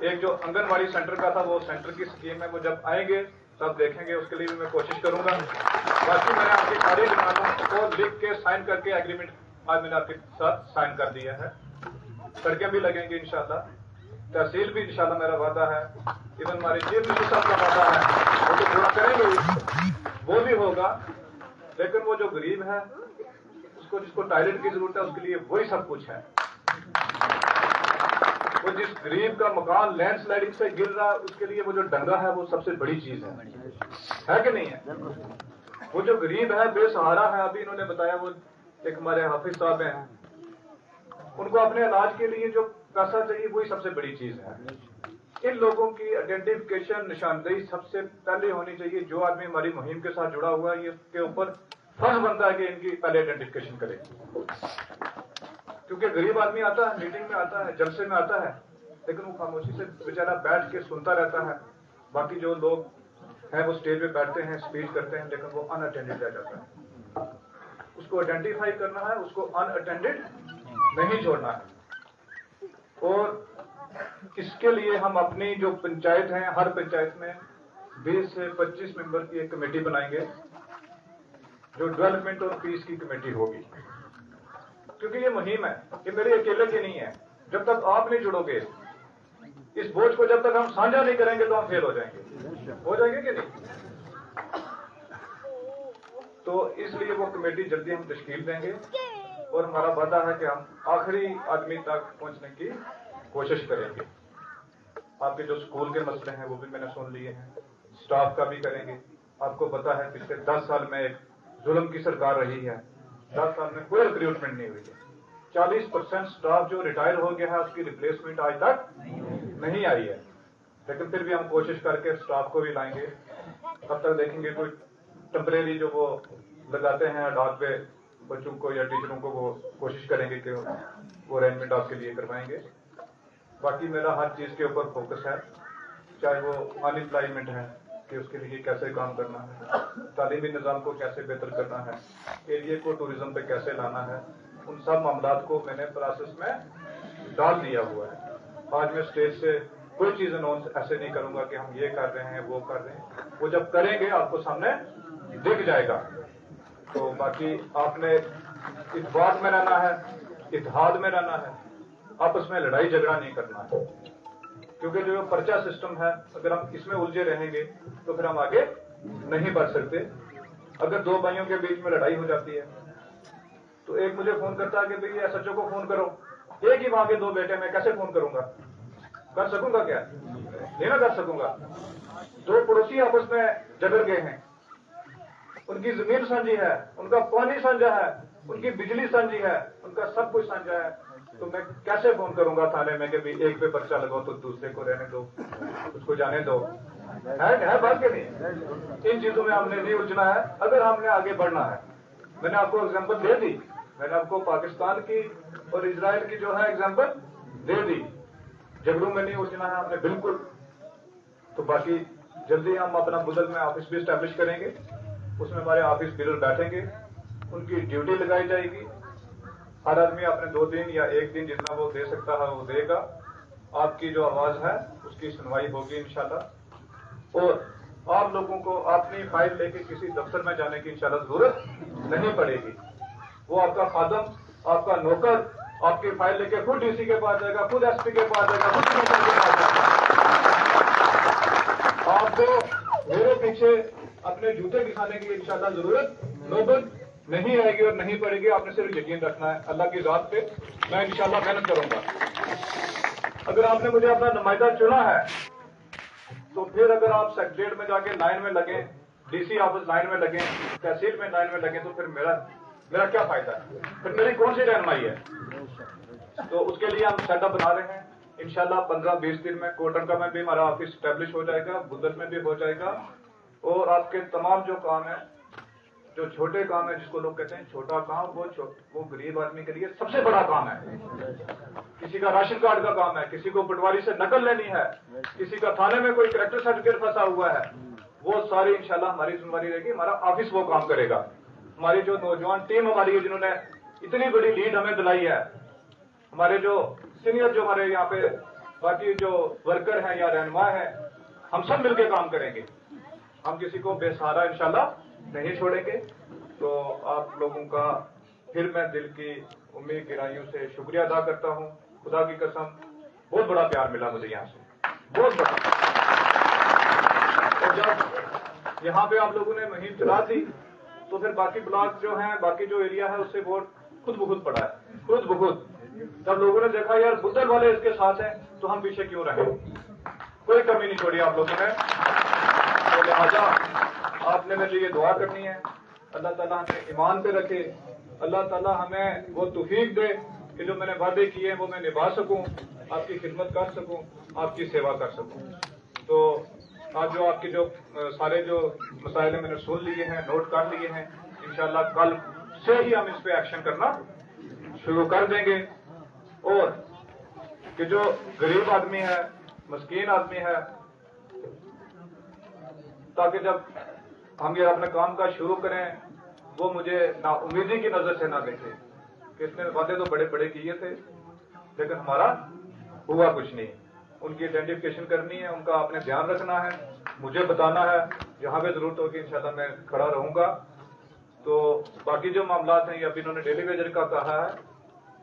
ایک جو آنگن واڑی سینٹر کا تھا وہ سینٹر کی اسکیم ہے، وہ جب آئیں گے تب دیکھیں گے، اس کے لیے بھی میں کوشش کروں گا۔ باقی میں نے آپ کی ساری ڈیمانڈوں کو لکھ کے سائن کر کے ایگریمنٹ آج میں نے آپ کے ساتھ سائن کر دیا ہے۔ سڑکیں بھی لگیں گی انشاءاللہ، تحصیل بھی انشاءاللہ میرا وعدہ ہے، ایون ہمارے چیف منسٹر صاحب کا وعدہ ہے، وہ تو پورا کریں گے، وہ بھی ہوگا۔ لیکن وہ جو غریب ہے جس کو ٹائلٹ کی ضرورت ہے اس کے لیے وہی سب کچھ ہے۔ وہ جس غریب کا مکان لینڈ سلائڈنگ سے گر رہا اس کے لیے وہ جو ڈنگا ہے وہ سب سے بڑی چیز ہے کہ نہیں ہے؟ وہ جو غریب ہے، بے سہارا ہے، ابھی انہوں نے بتایا وہ ایک ہمارے حافظ صاحب ہیں، ان کو اپنے علاج کے لیے جو پیسہ چاہیے وہی سب سے بڑی چیز ہے۔ ان لوگوں کی آئیڈینٹیفکیشن، نشاندہی سب سے پہلے ہونی چاہیے۔ جو آدمی ہماری مہم کے ساتھ جڑا ہوا ہے یہ اس کے اوپر فرض بنتا ہے کہ ان کی پہلے آئیڈینٹیفکیشن کرے، کیونکہ غریب آدمی آتا ہے، میٹنگ میں آتا ہے، جلسے میں آتا ہے، لیکن وہ خاموشی سے بیچارہ بیٹھ کے سنتا رہتا ہے۔ باقی جو لوگ ہیں وہ اسٹیج پہ بیٹھتے ہیں، اسپیچ کرتے ہیں، لیکن وہ ان اٹینڈڈ رہ جاتا ہے۔ اس کو آئیڈینٹیفائی کرنا ہے، اس کو ان اٹینڈڈ نہیں چھوڑنا ہے۔ اور اس کے لیے ہم اپنی جو پنچایت ہیں، ہر پنچایت میں 20 سے 25 ممبر کی ایک کمیٹی بنائیں گے جو ڈیولپمنٹ اور پیس کی کمیٹی ہوگی، کیونکہ یہ مہم ہے، یہ میرے اکیلے کی نہیں ہے۔ جب تک آپ نہیں جڑو گے اس بوجھ کو، جب تک ہم سانجھا نہیں کریں گے تو ہم فیل ہو جائیں گے کہ نہیں؟ تو اس لیے وہ کمیٹی جلدی ہم تشکیل دیں گے، اور ہمارا وعدہ ہے کہ ہم آخری آدمی تک پہنچنے کی کوشش کریں گے۔ آپ کے جو اسکول کے مسئلے ہیں وہ بھی میں نے سن لیے ہیں، اسٹاف کا بھی کریں گے۔ آپ کو پتا ہے پچھلے 10 سال میں ایک ظلم کی سرکار رہی ہے، 10 سال میں کوئی ریکروٹمنٹ نہیں ہوئی ہے۔ 40% اسٹاف جو ریٹائر ہو گیا ہے اس کی ریپلیسمنٹ آج تک نہیں آئی ہے، لیکن پھر بھی ہم کوشش کر کے اسٹاف کو بھی لائیں گے۔ تب تک دیکھیں گے کوئی ٹمپریری جو وہ لگاتے ہیں ڈاک پہ بچوں کو یا ٹیچروں کو، وہ کوشش کریں گے کہ وہ ارینجمنٹ آپ کے لیے کروائیں گے۔ باقی میرا ہر چیز کے اوپر فوکس ہے، چاہے وہ ان امپلائمنٹ ہے کہ اس کے لیے کیسے کام کرنا ہے، تعلیمی نظام کو کیسے بہتر کرنا ہے، ایریے کو ٹوریزم پہ کیسے لانا ہے، ان سب معاملات کو میں نے پروسیس میں ڈال دیا ہوا ہے۔ آج میں اسٹیج سے کوئی چیز اناؤنس ایسے نہیں کروں گا کہ ہم یہ کر رہے ہیں وہ کر رہے ہیں، وہ جب کریں گے آپ کو سامنے دکھ جائے گا۔ تو باقی آپ نے اتفاق میں رہنا ہے، اتحاد میں رہنا ہے، آپس میں لڑائی جھگڑا نہیں کرنا ہے، کیونکہ جو پرچہ سسٹم ہے اگر ہم اس میں الجھے رہیں گے تو پھر ہم آگے نہیں بڑھ سکتے۔ اگر دو بھائیوں کے بیچ میں لڑائی ہو جاتی ہے تو ایک مجھے فون کرتا ہے کہ بھئی ایس ایچ او کو فون کرو، ایک ہی وہاں کے دو بیٹے میں کیسے فون کروں گا؟ کر سکوں گا کیا؟ نہیں نہ کر سکوں گا۔ دو پڑوسی آپس میں جھگڑ گئے ہیں، ان کی زمین سانجھی ہے، ان کا پانی سانجھا ہے، ان کی بجلی سانجھی ہے، ان کا سب کچھ سانجھا ہے، تو میں کیسے فون کروں گا تھانے میں کہ ایک پہ پرچہ لگاؤ تو دوسرے کو رہنے دو، اس کو جانے دو؟ ہے بات کہ نہیں؟ ان چیزوں میں ہم نے نہیں الجھنا ہے اگر ہم نے آگے بڑھنا ہے۔ میں نے آپ کو ایگزامپل دے دی، میں نے آپ کو پاکستان کی اور اسرائیل کی جو ہے ایگزامپل دے دی۔ جھگڑوں میں نہیں الجھنا ہے ہم نے بالکل۔ تو باقی جلدی ہم اپنا بدل میں آفس بھی اسٹیبلش کریں گے، اس میں ہمارے آفس بیرر بیٹھیں گے، ان کی ڈیوٹی لگائی جائے گی، ہر آدمی اپنے 2 دن یا 1 دن جتنا وہ دے سکتا ہے وہ دے گا۔ آپ کی جو آواز ہے اس کی سنوائی ہوگی انشاءاللہ، اور آپ لوگوں کو اپنی فائل لے کے کسی دفتر میں جانے کی انشاءاللہ ضرورت نہیں پڑے گی۔ وہ آپ کا خادم، آپ کا نوکر آپ کی فائل لے کے خود ڈی سی کے پاس جائے گا، خود ایس پی کے پاس جائے گا، خود کمشنر کے پاس جائے گا۔ آپ کو میرے پیچھے اپنے جوتے دکھانے کی انشاءاللہ ضرورت نوبت نہیں آئے گی اور نہیں پڑے گی۔ آپ نے صرف یقین رکھنا ہے اللہ کی ذات پہ، میں انشاءاللہ محنت کروں گا۔ اگر آپ نے مجھے اپنا نمائندہ چنا ہے تو پھر اگر آپ سیکریٹریٹ میں جا کے لائن میں لگیں، ڈی سی آفس لائن میں لگیں، تحصیل میں لائن میں لگیں، تو پھر میرا کیا فائدہ ہے؟ پھر میری کون سی رہنمائی ہے؟ تو اس کے لیے ہم سیٹ اپ بنا رہے ہیں انشاءاللہ 15-20 دن میں کوٹنکا میں بھی ہمارا آفس اسٹیبلش ہو جائے گا، بدل میں بھی ہو جائے گا، اور آپ کے تمام جو کام ہیں، جو چھوٹے کام ہے جس کو لوگ کہتے ہیں چھوٹا کام، وہ غریب آدمی کے لیے سب سے بڑا کام ہے۔ کسی کا راشن کارڈ کا کام ہے، کسی کو پٹواری سے نقل لینی ہے، کسی کا تھانے میں کوئی کریکٹر سرٹیفکیٹ پھنسا ہوا ہے، وہ ساری انشاءاللہ ہماری ذمہ داری رہے گی، ہمارا آفس وہ کام کرے گا۔ ہماری جو نوجوان ٹیم ہماری ہے جنہوں نے اتنی بڑی لیڈ ہمیں دلائی ہے، ہمارے جو سینئر جو ہمارے یہاں پہ باقی جو ورکر ہیں یا رہنما ہیں ہم سب مل کے کام کریں گے, ہم کسی کو بے سہارا انشاءاللہ نہیں چھوڑیں گے. تو آپ لوگوں کا پھر میں دل کی امید گہرائیوں سے شکریہ ادا کرتا ہوں. خدا کی قسم بہت بڑا پیار ملا مجھے یہاں سے, بہت بڑا. اور جب یہاں پہ آپ لوگوں نے مہم چلا دی تو پھر باقی بلاک جو ہیں, باقی جو ایریا ہے اس سے ووٹ خود بخود پڑا ہے, خود بخود. جب لوگوں نے دیکھا یار بدل والے اس کے ساتھ ہیں تو ہم پیچھے کیوں رہیں, کوئی کمی نہیں چھوڑی آپ لوگوں نے. تو لہٰذا آپ نے میرے لیے دعا کرنی ہے, اللہ تعالیٰ ہمیں ایمان پہ رکھے, اللہ تعالیٰ ہمیں وہ توفیق دے کہ جو میں نے وعدے کیے ہیں وہ میں نبھا سکوں, آپ کی خدمت کر سکوں, آپ کی سیوا کر سکوں. تو آج جو آپ کے جو سارے جو مسائل میں نے سن لیے ہیں, نوٹ کر لیے ہیں, انشاءاللہ کل سے ہی ہم اس پہ ایکشن کرنا شروع کر دیں گے. اور کہ جو غریب آدمی ہے, مسکین آدمی ہے, تاکہ جب ہم یہ اپنے کام کا شروع کریں وہ مجھے نا امیدی کی نظر سے نہ دیکھے کہ اس نے وعدے تو بڑے بڑے کیے تھے لیکن ہمارا ہوا کچھ نہیں. ان کی آئیڈینٹیفکیشن کرنی ہے, ان کا آپ نے دھیان رکھنا ہے, مجھے بتانا ہے, جہاں پہ ضرورت ہوگی انشاءاللہ میں کھڑا رہوں گا. تو باقی جو معاملات ہیں, یا ابھی انہوں نے ڈیلی ویجر کا کہا ہے,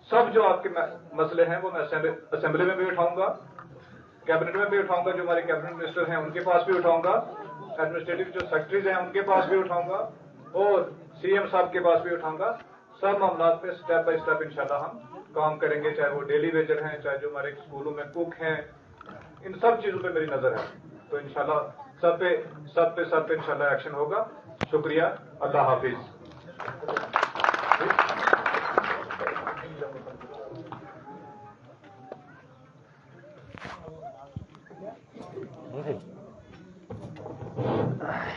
سب جو آپ کے مسئلے ہیں وہ میں اسمبلی میں بھی اٹھاؤں گا, کیبنٹ میں بھی اٹھاؤں گا, جو ہمارے کیبنٹ منسٹر ہیں ان کے پاس بھی اٹھاؤں گا, ایڈمنسٹریٹو جو سیکرٹریز ہیں ان کے پاس بھی اٹھاؤں گا, اور سی ایم صاحب کے پاس بھی اٹھاؤں گا. سب معاملات پہ سٹیپ بائی سٹیپ انشاءاللہ ہم کام کریں گے, چاہے وہ ڈیلی ویجر ہیں, چاہے جو ہمارے اسکولوں میں کوک ہیں, ان سب چیزوں پہ میری نظر ہے. تو انشاءاللہ سب پہ انشاءاللہ ایکشن ہوگا. شکریہ, اللہ حافظ.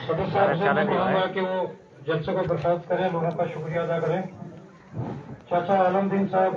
صدر صاحب سے میں کہوں گا کہ وہ جلسے کو برخاست کریں, لوگوں کا شکریہ ادا کریں. چاچا عالم دین صاحب